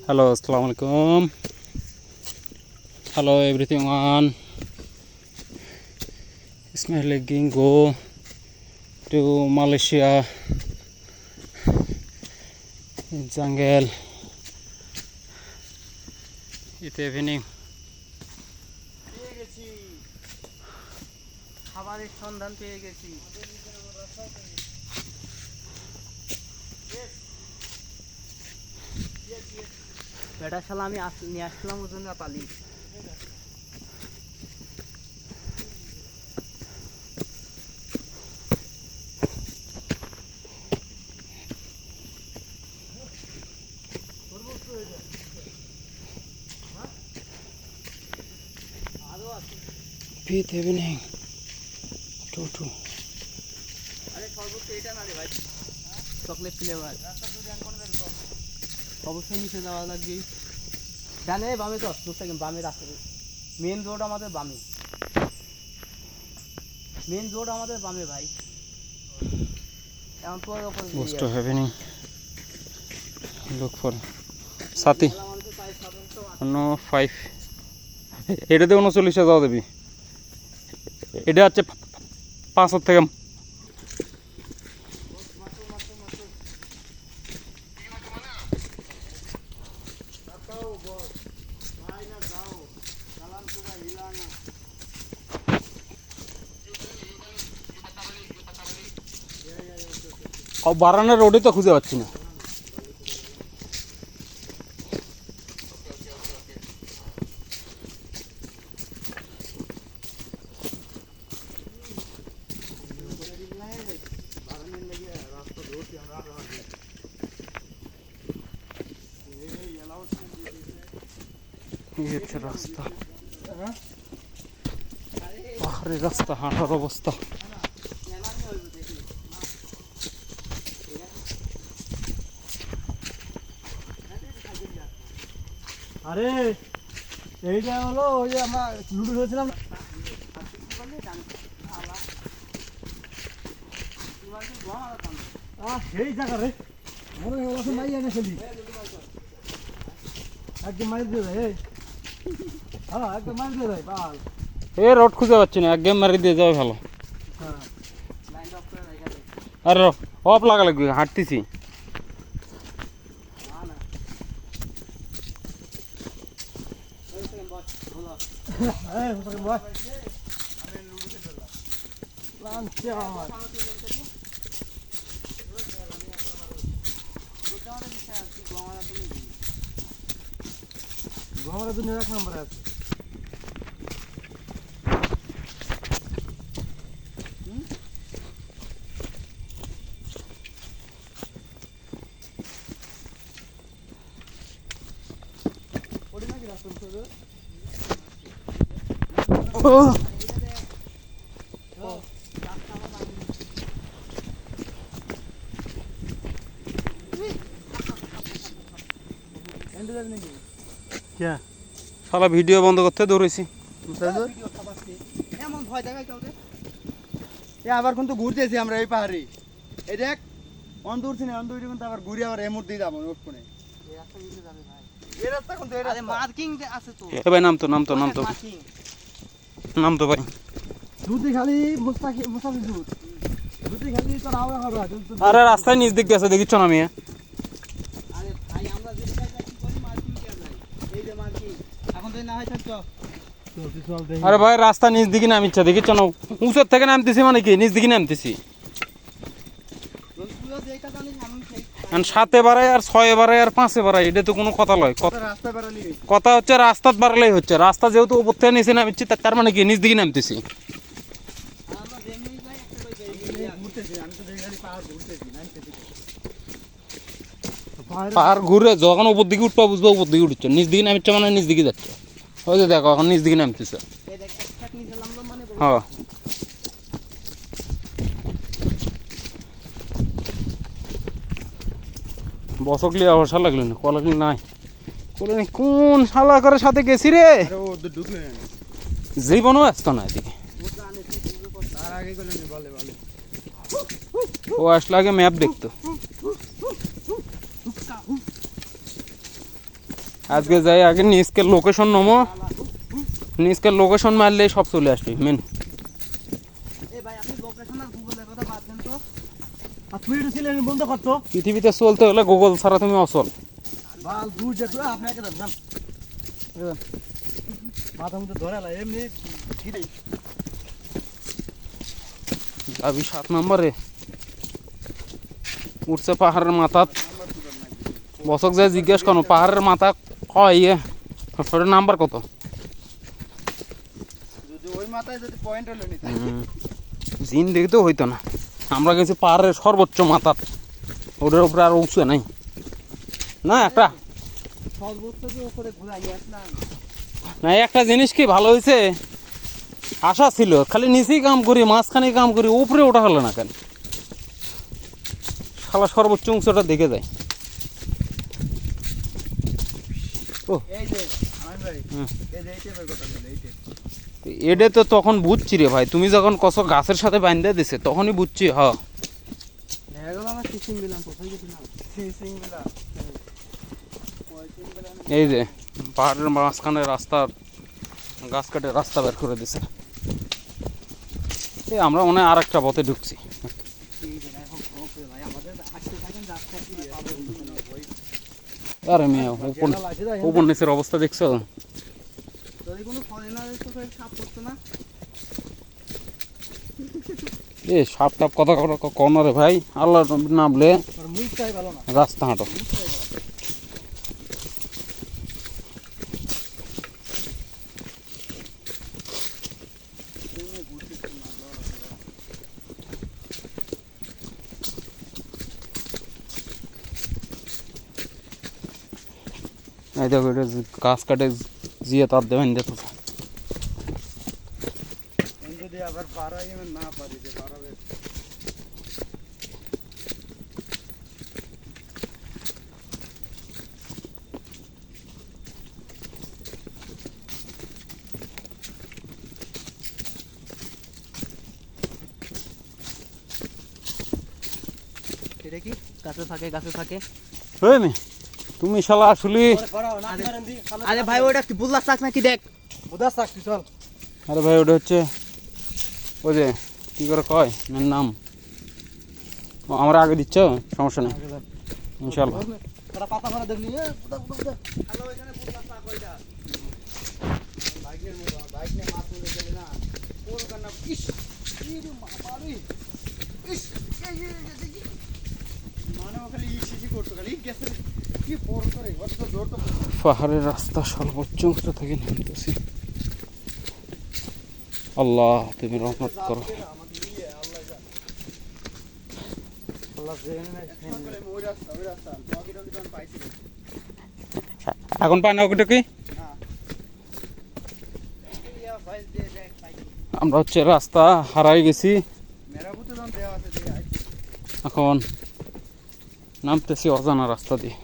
Hello, Assalamualaikum. Hello everyone. Ismail go to Malaysia in jungle. It's evening. খাবারের সন্ধান পেয়ে গেছি। বেটা শালা আমি নিয়ে আসলাম ওর জন্য পালি। It's evening. Two. আরে সর্বোচ্চ এটা না রে ভাই, চকলেট ফ্লেভার। অবশ্যই নিচে যাওয়া লাগবে। ডানে বামে তো 2 সেকেন্ড বামে রাখতে। মেন রোড আমাদের বামে। মেন রোড আমাদের বামে ভাই। এখন তো ওপর What's to happening? Look for Sati. No 5. এটাতে 39 যাওয়া দেবি। এটা হচ্ছে 5 থেকে বারানের রোডে তো খুঁজে পাচ্ছি না। এই হচ্ছে রাস্তা, পাহাড়ের রাস্তা, হাঁটার অবস্থা। আরে এইটা হলো ওই যে আমরা লুডো খেলছিলাম সেই জায়গা রে, মনে হয় মাই এনে খেলি একদম মারি দিয়ে দেয়। হ্যাঁ একদম মারি দিয়ে দেয় বাল। এই রোড খুঁজে পাচ্ছি না, এক গেম মারি দিয়ে যাবে ভালো। আরে অফ লাগা লাগবে, হাঁটতেছি। আমার দুনিয়া এক নম্বরে আছে। শালা ভিডিও বন্ধ করতে দৌড়েছি। এমন ভয় দেখাই কাউকে। আবার কিন্তু ঘুরতেছি আমরা এই পাহাড়ে। এই দেখ অন দূর ছিল, অন দূর কিন্তু আবার ঘুরে আবার এমুর দিয়ে যাবো ওখানে। এই রাস্তা কিন্তু এই রাস্তা মার্কিং আছে তো। এ ভাই নামতো ভাই। দুধি খালি মুস্তাফি দুধ। দুধি খালি তো রাওয়া হবে। আরে রাস্তায় নিচ দিক গেছে দেখিচ্ছ না আমি? আরে ভাই আমরা যে জায়গা কি করি মার্কিং কে নাই। এই যে মার্কিং। এখন তুই না হয় থাকছ। চল দেখি। আরে ভাই রাস্তা নিচ দিকে নামিচ্ছে দেখিচ্ছ না? উঁচুর থেকে নামতেছি মানে কি নিচ দিকে নামতেছি। তুইও যেটা জানিস আমি সেই। 7 বাড়াই আর 6 বাড়াই আর 5 বাড়াই, এটা তো কোনো কথা লয়। রাস্তা বেরোলি। কথা হচ্ছে রাস্তা বাড়লেই হচ্ছে। রাস্তা যেহেতু উপর থেকে নিচে নামিচ্ছি তার মানে কি নিচ দিকে নামতেছি। আমরা যেমনি যাই একটা কই ঘুরতেছি, আমি তো দেখি খালি পাহাড় ঘুরতেছি নামতেছি। পাহাড় ঘুরে যখন উপর দিকে উঠবা বুঝবো উপর দিকে উঠছো, নিচ দিকে নামিচ্ছে মানে নিচ দিকে যাচ্ছে। ওই যে দেখো এখন নিচ দিকে নামতেছে। এই দেখ একটা নিচে নামলাম মানে হ্যাঁ বসকলি আবার লাগলো না, কলাকলি নাই। কোন শালা করে সাথে গেছি রে, জীবনও আসতো না এদিকে। ও আসলে আগে ম্যাপ দেখতো। আজকে যাই আগে নিজকে লোকেশন নমো, নিজকে লোকেশন মারলেই সব চলে আসবে মেন। এ ভাই আপনি লোকেশন আর গুগলের কথা বাদ দেন তো, আর তুই এটা ছিলেন বন্ধ করতো পৃথিবীতে চলতে হলে গুগল ছাড়া তুমি অচল। ভাল দূর যেত আপনাকে ধরলাম মাথা মধ্যে ধরে না এমনি কি রে যাবি 7 নম্বরে উঠছে পাহাড়ের মাথাত। বসক যায় জিজ্ঞেস করো পাহাড়ের মাথা কয় ইয়ে ওটার নাম্বার কত। যদি ওই মাথায় যদি পয়েন্ট হলো নি জিন দেখে তো হইতো না, আমরা গেছি পাহাড়ের সর্বোচ্চ মাথাত, ওটার উপরে আর উঁচু নাই না একটা। সর্বোচ্চ যে উপরে ঘুরাই আসলাম না একটা জিনিস কি ভালো হয়েছে, আশা ছিল খালি নিচেই কাম করি মাঝখানে কাম করি, উপরে ওঠা হলো না কেন, শালা সর্বোচ্চ উঁচুটা দেখে যায়। ও এই যে আমিন ভাই হুম। এই যে এইটা কথা বলে এইটা এটা তো তখন বুঝছি রে ভাই, তুমি যখন কত গাছের সাথে বান্ধে দিছে তখনই বুঝছি। হ এগুলো আমার সিসিং দিলাম কোথায় গেছি না সিসিং দিলাম এই যে পাহাড়ের মাঝখানে রাস্তা, গাছ কাটে রাস্তা বের করে দিছে। এই আমরা মনে হয় আর একটা পথে ঢুকছি। আরে মেয়ে উপর নিচের অবস্থা দেখছো? এ সাপ টাপ কথা কন রে ভাই, আল্লাহ নামলে রাস্তা হাঁটো। এই দেখো এটা গাছ কাটে জিয়ে তার দেবেন দেখো। যদি আবার পারাই না পারি যে পারাবে এটা কি গাছে থাকে গাছে থাকে ওই মে তুমি শালা আসলে। আরে ভাই ওটা কি বুল্লা চাক নাকি দেখ বুদা চাক চল। আরে ভাই ওটা হচ্ছে ওই যে কি করে কয় এর নাম, আমরা আগে দিচ্ছ সমস্যা নেই ইনশাল্লাহ। তোরা পাতা ফেলা দেখলি এ বুদা বুদা বুদা হ্যালো এখানে বুল্লা চাক কইটা বাইকের মতো বাইক নিয়ে মাছ নিয়ে গেলে না কোন কান্না ইস কি রে মারি ইস এই মানে খালি ইসি করতে খালি গেছে কি বড় করে ওর তো জোর তো পাহাড়ের রাস্তা সর্বোচ্চ উঁচু থেকে নামতেছি। আল্লাহ তুমি রহমত করো। এখন পায় না ওটা কি আমরা হচ্ছে রাস্তা হারাই গেছি, এখন নামতেছি অজানা রাস্তা দিয়ে।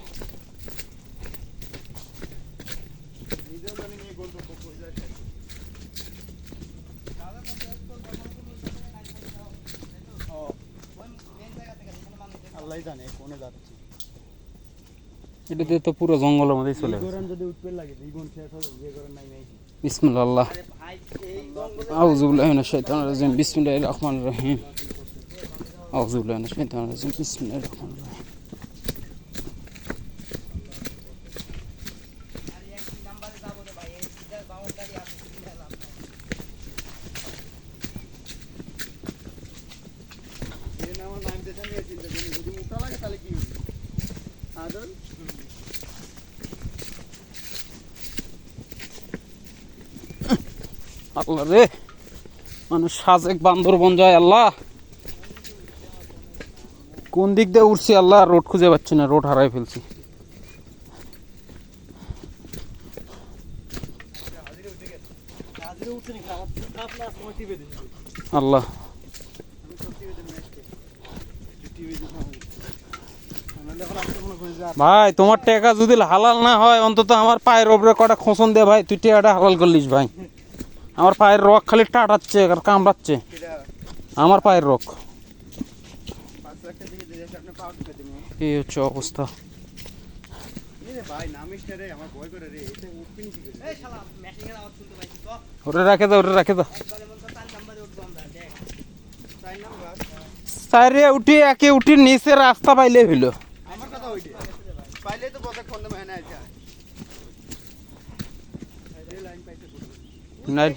আল্লাহ জানে কোনে যাচ্ছে এটাতে তো পুরো জঙ্গলের মধ্যেই চলে গেছে। গরম যদি উঠতে লাগে জীবন শেষ হবে যে গরম নাই নাই বিসমিল্লাহ আউযু বিল্লাহি মিনাশ শাইতানির রাজিম বিসমিল্লাহির রহমানির রহিম আউযু বিল্লাহি মিনাশ শাইতানির রাজিম বিসমিল্লাহির রহমানির রহিম। আমার নাম যেটা নিয়ে চিন্তা করি যদি মোটা লাগে তাহলে কি হবে আদল আল্লাহ রে মানুষ সাজেক বান্দরবন যায় আল্লাহ, কোন দিক দিয়ে উঠছি আল্লাহ, রোড খুঁজে পাচ্ছি না, রোড হারাই ফেলছি। আল্লাহ ভাই তোমার টাকা যদি হালাল না হয় অন্তত আমার পায়ের ওপরে কটা খোঁচন দে ভাই, তুই টাকাটা হালাল করলিস ভাই। আমার পায়ের রক খালি টাটাচ্ছে আর কামড়াচ্ছে, আমার পায়ের রক। এই হচ্ছে অবস্থা। ভাই নামিস না রে, আমার ভয় করে রে, এটা উঠবি নি কি করে? এই শালা ম্যাশিং এর আওয়াজ শুনতে পাইছিস তো? ওরে রাখে দাও, ওরে রাখে দাও। একবারে মন তো 4 নাম্বারে উঠবো আমরা, দেখ 4 নাম্বার। সাইরে উঠি একে উঠি নিচে রাস্তা পাইলে হইলো। আমার কথা হইছে পাইলে তো বসে খন্ড মেহনা আছে। এই লাইন পাইতে পুরো নাই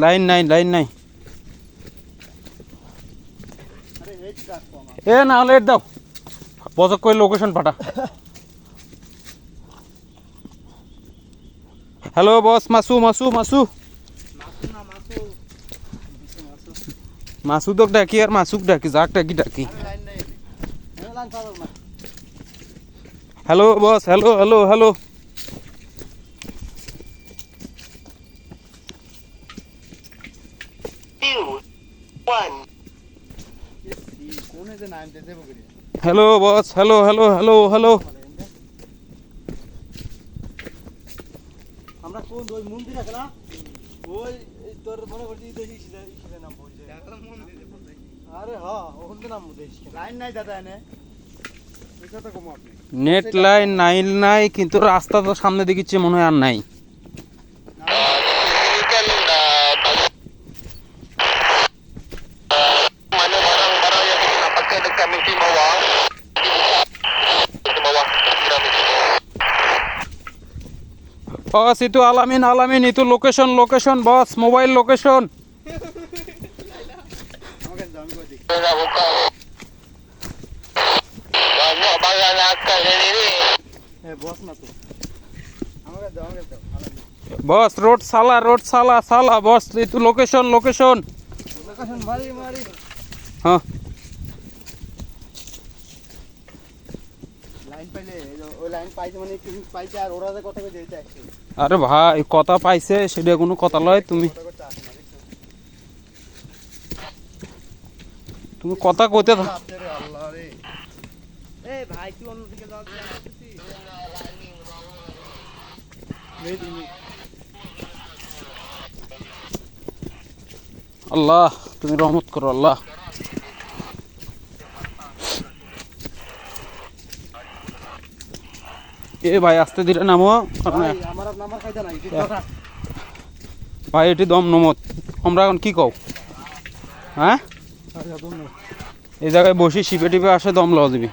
লাইন নাই, লাইন নাই। আরে এই কি কাজ কম এ না হলে দাও, বজক করে লোকেশন পাঠা। হ্যালো বস, মাসু মাসু মাসু মাসু না মাসু মাসুদক ডাকি আর মাসুক ডাকি, যাক ডাকি ডাকি। আরে লাইন নাই এনে লাইন পাবো না। Hello boss, hello hello hello. কোনে যে নাম দিতে বকরি hello boss, hello hello hello hello. আমরা কোন ওই মন্দির আছে না, ওই তোর মনে করছি দেখি ইসে নাম বলছে আরে হ্যাঁ ওখানে নাম দেখিস লাইন নাই দাদা এনে এই কথা কম আপনি নেট লাইন নাইল নাই, কিন্তু রাস্তা তো সামনে দেখিচ্ছে মনে হয় আর নাই। Boss itu alamin alamin itu location location boss, mobile location. আমাকে দাও আমি কই দিই এ বস না তো আমাকে দাও আলাদা বস রোড সালা, রোড সালা সালা বস, itu লোকেশন লোকেশন। লোকেশন মারি মারি হ্যাঁ লাইন পাইলে ওই লাইন পাইছে মানে তুমি পাইছে আর ওরা যে কথা কই দিতে আসছে আরে ভাই কথা পাইছে সেটা কোনো কথা লয়, তুমি কথা করতে আসে না দেখছো তুমি কথা কইতে থাক। বাপ রে আল্লাহ রে এ ভাই তুই অন্যদিকে যাও কি আসছিস মেদিনী আল্লাহ তুমি রহমত করো আল্লাহ। এ ভাই আস্তে ধীরে নামো। ভাই আমার আর নামার কায়দা নাই ঠিক কথা ভাই এটি দম নমত, আমরা এখন কি কও? হ্যাঁ আরে দম নে এই জায়গায় বসি শিপে টিপে আসে দম লওয়া দিবি।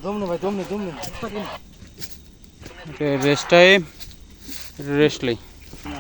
দম নে ভাই দম নে রেস্ট টাইম, রেস্ট লই। না